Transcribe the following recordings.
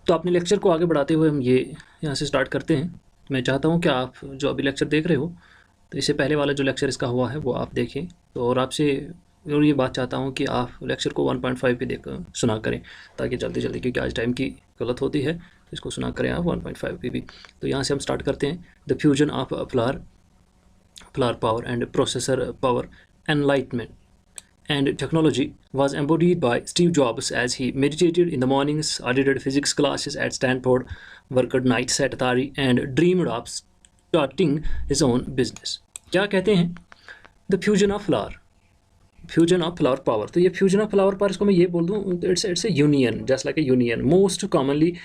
तो अपने लेक्चर को आगे बढ़ाते हुए हम ये यहाँ से स्टार्ट करते हैं। मैं चाहता हूँ कि आप जो अभी लेक्चर देख रहे हो, तो इससे पहले वाला जो लेक्चर इसका हुआ है वो आप देखें। तो और आपसे और ये बात चाहता हूँ कि आप लेक्चर को 1.5 पे देख सुना करें, ताकि जल्दी जल्दी, क्योंकि आज टाइम की गलत होती है, तो इसको सुना करें आप 1.5 पे भी। तो यहाँ से हम स्टार्ट करते हैं। The fusion of flower power and processor power enlightenment and technology was embodied by Steve Jobs as he meditated in the mornings, audited physics classes at Stanford, worked nights at Atari, and dreamed of starting his own business. क्या कहते हैं? The fusion of flower power. तो ये fusion of flower power, इसको मैं ये बोल दूँ, it's a union, just like a union. Most commonly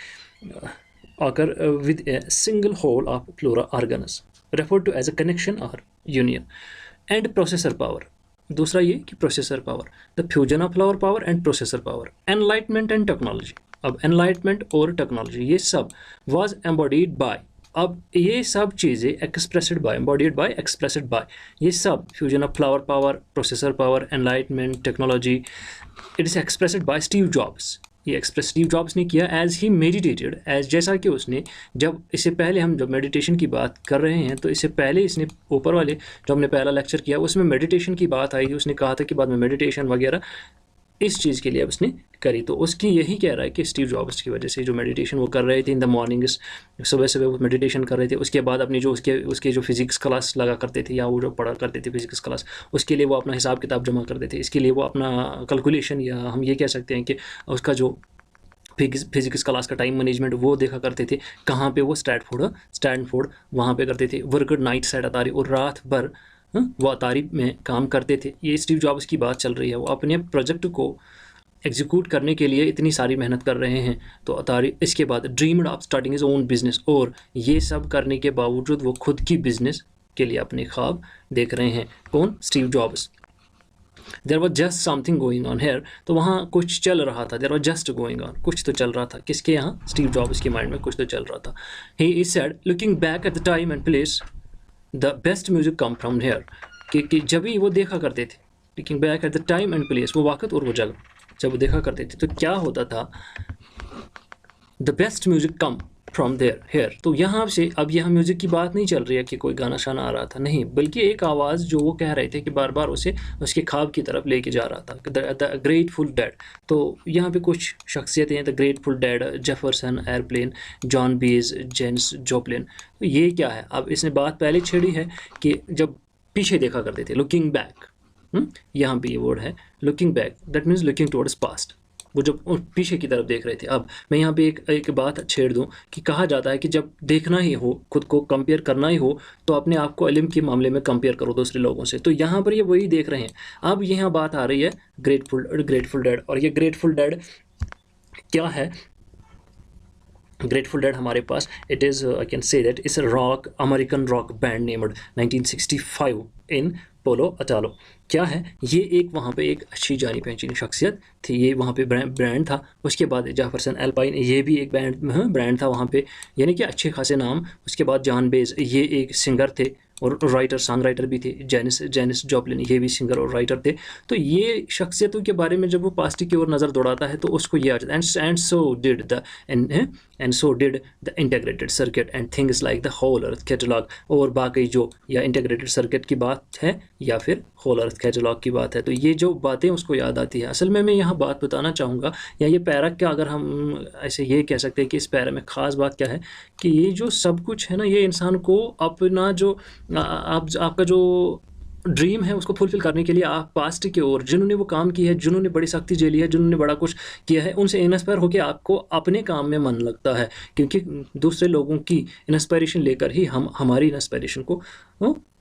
occur with a single whole of flora organelles, referred to as a connection or union. And processor power. दूसरा ये कि processor power, the fusion of flower power and processor power, enlightenment and technology. अब enlightenment और technology ये सब was embodied by, अब ये सब चीज़ें expressed by, embodied by, expressed by, ये सब fusion of flower power, processor power, enlightenment, technology, it is expressed by Steve Jobs. ये एक्सप्रेस स्टीव जॉब्स ने किया एज ही मेडिटेटेड, एज जैसा कि उसने, जब इससे पहले हम जब मेडिटेशन की बात कर रहे हैं, तो इससे पहले इसने ऊपर वाले जो हमने पहला लेक्चर किया उसमें मेडिटेशन की बात आई थी। उसने कहा था कि बाद में मेडिटेशन वगैरह इस चीज़ के लिए अब उसने करी, तो उसकी यही कह रहा है कि स्टीव जॉब्स की वजह से जो मेडिटेशन वो कर रहे थे इन द मॉर्निंग्स, सुबह सुबह वो मेडिटेशन कर रहे थे। उसके बाद अपनी जो उसके जो फिजिक्स क्लास लगा करते थे, या वो जो पढ़ा करते थे फिजिक्स क्लास, उसके लिए वो अपना हिसाब किताब जमा करते थे। इसके लिए वो अपना कैलकुलेशन, या हम ये कह सकते हैं कि उसका जो फिजिक्स क्लास का टाइम मैनेजमेंट वो देखा करते थे। कहाँ पे वो स्टैनफोर्ड वहाँ पे करते थे। वर्कड नाइट साइड अतारी, और रात भर वो अतारी में काम करते थे। ये स्टीव जॉब्स की बात चल रही है। वो अपने प्रोजेक्ट को एग्जीक्यूट करने के लिए इतनी सारी मेहनत कर रहे हैं। तो अतारी इसके बाद dreamed of starting his own business, और ये सब करने के बावजूद वो खुद की बिजनेस के लिए अपने ख्वाब देख रहे हैं। कौन? Steve Jobs. There was just something going on here, तो वहाँ कुछ चल रहा था। There was just going on, कुछ तो चल रहा था। किसके यहाँ? स्टीव जॉब्स के माइंड में कुछ तो चल रहा था। He is said looking back at the time and place the best music come from here, कि जब ही वो देखा करते थे, looking back at the time and place, वो वक्त और वो जगह जब वो देखा करते थे, तो क्या होता था? The best music come from there here, तो यहाँ से अब यहाँ म्यूज़िक की बात नहीं चल रही है कि कोई गाना शाना आ रहा था, नहीं, बल्कि एक आवाज़ जो वो कह रहे थे कि बार बार उसे उसके ख्वाब की तरफ लेके जा रहा था। द ग्रेटफुल डेड, तो यहाँ पे कुछ शख्सियतें हैं। The Grateful Dead, Jefferson Airplane, John Baez, Janis Joplin. तो ये क्या है? अब इसने बात पहले छेड़ी है कि जब पीछे देखा करते थे, लुकिंग बैक, यहाँ पे ये वर्ड है looking back, that means looking towards past, वो जब पीछे की तरफ देख रहे थे। अब मैं यहाँ पे एक बात छेड़ दूँ कि कहा जाता है कि जब देखना ही हो, खुद को कंपेयर करना ही हो, तो अपने आप को इल्म के मामले में कंपेयर करो दूसरे लोगों से। तो यहाँ पर ये वही देख रहे हैं। अब यहाँ बात आ रही है ग्रेटफुल डेड, और ये ग्रेटफुल डेड क्या है? ग्रेटफुल डेड हमारे पास, it is I can say that it's a American rock band named 1965 in Palo अटालो। क्या है ये? एक वहाँ पे एक अच्छी जानी पहचानी शख्सियत थी, ये वहाँ पे ब्रांड था। उसके बाद जेफरसन एल्पाइन, ये भी एक ब्रांड था वहाँ पे, यानी कि अच्छे खासे नाम। उसके बाद जॉन बेज, ये एक सिंगर थे और राइटर, सॉन्ग राइटर भी थे। जेनिस जॉपलिन, ये भी सिंगर और राइटर थे। तो ये शख्सियतों के बारे में जब वो पास्ट की ओर नज़र दौड़ाता है तो उसको ये आ जाता है। And so did the integrated circuit and things like the Whole Earth Catalog, और बाकी जो या इंटीग्रेटेड सर्किट की बात है या फिर होल अर्थ कैटलॉग की बात है, तो ये जो बातें उसको याद आती है। असल में मैं यहाँ बात बताना चाहूँगा, या ये पैरा क्या, अगर हम ऐसे ये कह सकते हैं कि इस पैरा में ख़ास बात क्या है कि ये जो सब कुछ है ना, ये इंसान को अपना जो आपका जो ड्रीम है उसको फुलफिल करने के लिए आप पास्ट की ओर, जिन्होंने वो काम किया है, जिन्होंने बड़ी सख्ती झेली है, जिन्होंने बड़ा कुछ किया है, उनसे इंस्पायर होकर आपको अपने काम में मन लगता है। क्योंकि दूसरे लोगों की इंस्पायरेशन लेकर ही हम हमारी इंस्पायरेशन को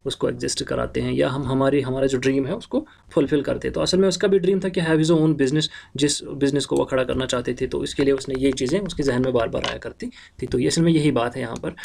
उसको एग्जिस्ट कराते हैं, या हम हमारा जो ड्रीम है उसको फुलफिल करते हैं। तो असल में उसका भी ड्रीम था कि हैव हिज ओन बिजनेस, जिस बिज़नेस को वो खड़ा करना चाहते थे, तो इसके लिए उसने ये चीज़ें उसके जहन में बार बार आया करती थी। तो ये असल में यही बात है यहाँ पर।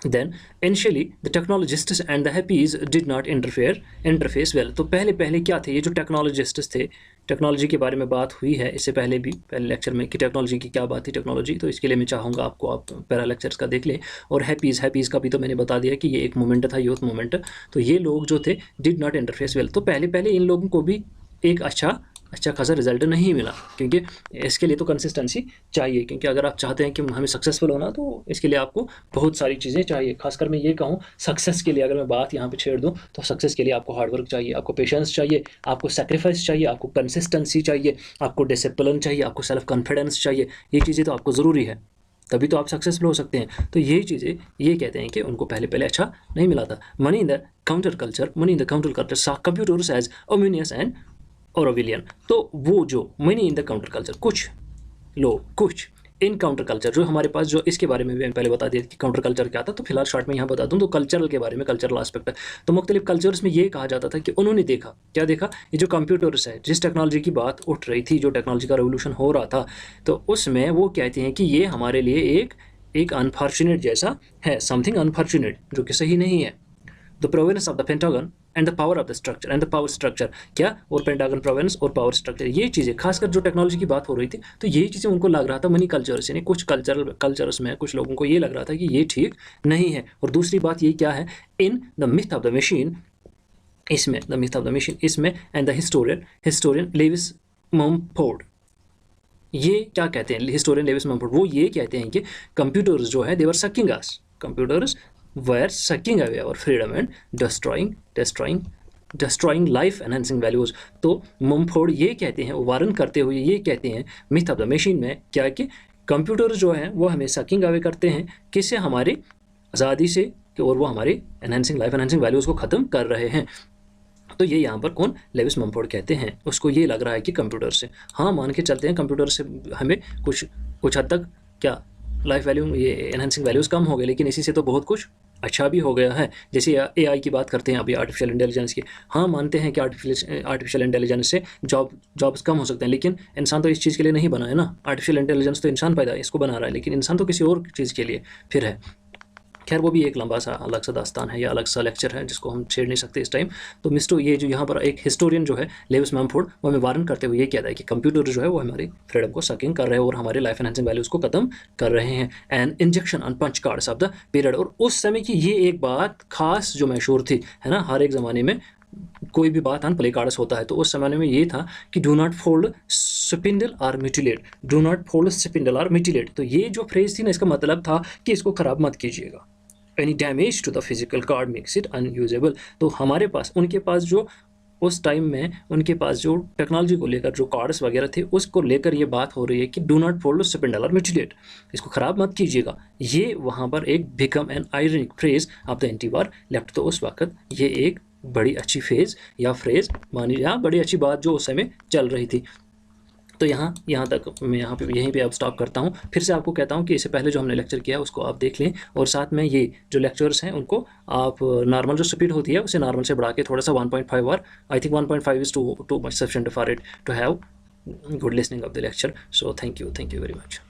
Then initially the technologists and the hippies did not interface well. तो पहले क्या थे ये जो टेक्नोलॉजिस्ट्स थे? टेक्नोलॉजी के बारे में बात हुई है इससे पहले भी, पहले लेक्चर में, कि टेक्नोलॉजी की क्या बात थी टेक्नोलॉजी। तो इसके लिए मैं चाहूँगा आपको आप पैरा लेक्चर्स का देख लें। और हैप्पीज़ का भी तो मैंने बता दिया कि ये एक मूवमेंट था, यूथ मूवमेंट। तो ये लोग जो थे डिड नॉट इंटरफेस वेल, तो पहले इन लोगों को भी एक अच्छा अच्छा खासा रिजल्ट नहीं मिला, क्योंकि इसके लिए तो कंसिस्टेंसी चाहिए, क्योंकि अगर आप चाहते हैं कि हमें सक्सेसफुल होना तो इसके लिए आपको बहुत सारी चीज़ें चाहिए। खासकर मैं ये कहूँ सक्सेस के लिए, अगर मैं बात यहाँ पे छेड़ दूँ तो सक्सेस के लिए आपको हार्डवर्क चाहिए, आपको पेशेंस चाहिए, आपको सेक्रीफाइस चाहिए, आपको कंसिस्टेंसी चाहिए, आपको डिसिप्लिन चाहिए, आपको सेल्फ कॉन्फिडेंस चाहिए। ये चीज़ें तो आपको ज़रूरी है, तभी तो आप सक्सेसफुल हो सकते हैं। तो यही चीज़ें ये कहते हैं कि उनको पहले पहले अच्छा नहीं मिला था। Money in the counter culture सा कंप्यूटर्स एज ओमिनियस एंड ओरोविलियन। तो वो जो money in the counter culture, कुछ लोग, कुछ इन काउंटर कल्चर जो हमारे पास, जो इसके बारे में भी मैंने पहले बता दिया कि काउंटर कल्चर क्या था, तो फिलहाल शॉर्ट में यहाँ बता दूँ तो कल्चरल के बारे में, कल्चरल एस्पेक्ट है। तो मुख्तलिफ कल्चर्स में ये कहा जाता था कि उन्होंने देखा, क्या देखा, ये जो कंप्यूटर्स है, जिस टेक्नोलॉजी की बात उठ रही थी, जो टेक्नोलॉजी का रेवोल्यूशन हो रहा था, तो उसमें वो कहते हैं कि ये हमारे लिए एक अनफॉर्चुनेट जैसा है, समथिंग अनफॉर्चुनेट, जो कि सही नहीं है। The provenance of the Pentagon and the power of the structure and the power structure, क्या, और पेंटागन प्रोवेनेंस और पावर स्ट्रक्चर, ये चीज़ें खासकर जो टेक्नोलॉजी की बात हो रही थी, तो ये चीज़ें उनको लग रहा था मनी कल्चर्स, यानी कुछ कल्चर्स में कुछ लोगों को ये लग रहा था कि ये ठीक नहीं है। और दूसरी बात ये क्या है, in the myth of the machine, इसमें the myth of the machine इसमें, and the historian Lewis Mumford, ये क्या कहते हैं, हिस्टोरियन लेविस मम्फोर्ड, वो ये कहते हैं कि कंप्यूटर्स जो है, they were sucking us, computers were sucking away our freedom and destroying life enhancing values। तो मम्फोर्ड ये कहते हैं, वारन करते हुए ये कहते हैं मिथ ऑफ द मशीन में क्या, कि कंप्यूटर जो हैं वो हमें सकिंग अवे करते हैं, किससे, हमारी आज़ादी से, और वो हमारी लाइफ एनहेंसिंग वैल्यूज़ को ख़त्म कर रहे हैं। तो ये यहाँ पर कौन, लेविस मम्फोर्ड कहते हैं। उसको ये लग रहा है कि कंप्यूटर से, हाँ मान के चलते हैं, कंप्यूटर से हमें कुछ हद तक क्या लाइफ वैल्यू, ये एनहेंसिंग वैल्यूज़ कम हो गए, लेकिन इसी से तो बहुत कुछ अच्छा भी हो गया है। जैसे एआई की बात करते हैं अभी, आर्टिफिशियल इंटेलिजेंस की, हाँ मानते हैं कि आर्टिफिशियल इंटेलिजेंस से जॉब्स कम हो सकते हैं, लेकिन इंसान तो इस चीज़ के लिए नहीं बना है ना। आर्टिफिशियल इंटेलिजेंस तो इंसान पैदा इसको बना रहा है, लेकिन इंसान तो किसी और चीज़ के लिए फिर है। खैर वो भी एक लंबा सा अलग सा दास्तान है या अलग सा लेक्चर है, जिसको हम छेड़ नहीं सकते इस टाइम। तो मिस्टर ये जो यहाँ पर एक हिस्टोरियन जो है लेविस मम्फोर्ड, वो हमें वारन करते हुए ये कहता है कि कंप्यूटर जो है वो हमारी फ्रीडम को सकिंग कर रहे हैं और हमारे लाइफ एनहांसिंग वैल्यूज़ को ख़त्म कर रहे हैं। And injection on punch cards of the period, और उस समय की ये एक बात खास जो मशहूर थी, है ना, हर एक ज़माने में कोई भी बात ऑन प्ले कार्ड्स होता है, तो उस ज़माने में ये था कि डू नॉट फोल्ड स्पिंडल और mutilate, do not fold spindle और म्यूटिलेट। तो ये जो फ्रेज थी ना, इसका मतलब था कि इसको ख़राब मत कीजिएगा, any damage to the physical card makes it unusable. तो हमारे पास, उनके पास जो उस टाइम में उनके पास जो टेक्नोलॉजी को लेकर जो कार्ड्स वगैरह थे, उसको लेकर ये बात हो रही है कि डू नॉट फोल्ड स्पिंडल और म्यूटिलेट, इसको ख़राब मत कीजिएगा। ये वहाँ पर एक become an ironic phrase of the antiwar left. तो उस वक्त ये एक बड़ी अच्छी फेज या फ्रेज मानी, या बड़ी अच्छी बात जो उस समय चल रही थी। तो यहाँ तक मैं यहीं पे अब स्टॉप करता हूँ। फिर से आपको कहता हूँ कि इससे पहले जो हमने लेक्चर किया उसको आप देख लें, और साथ में ये जो लेक्चर्स हैं उनको आप नॉर्मल जो स्पीड होती है उसे नॉर्मल से बढ़ा के थोड़ा सा 1.5, और I think 1.5 is too much sufficient for it to have good listening of the lecture. So thank you very much.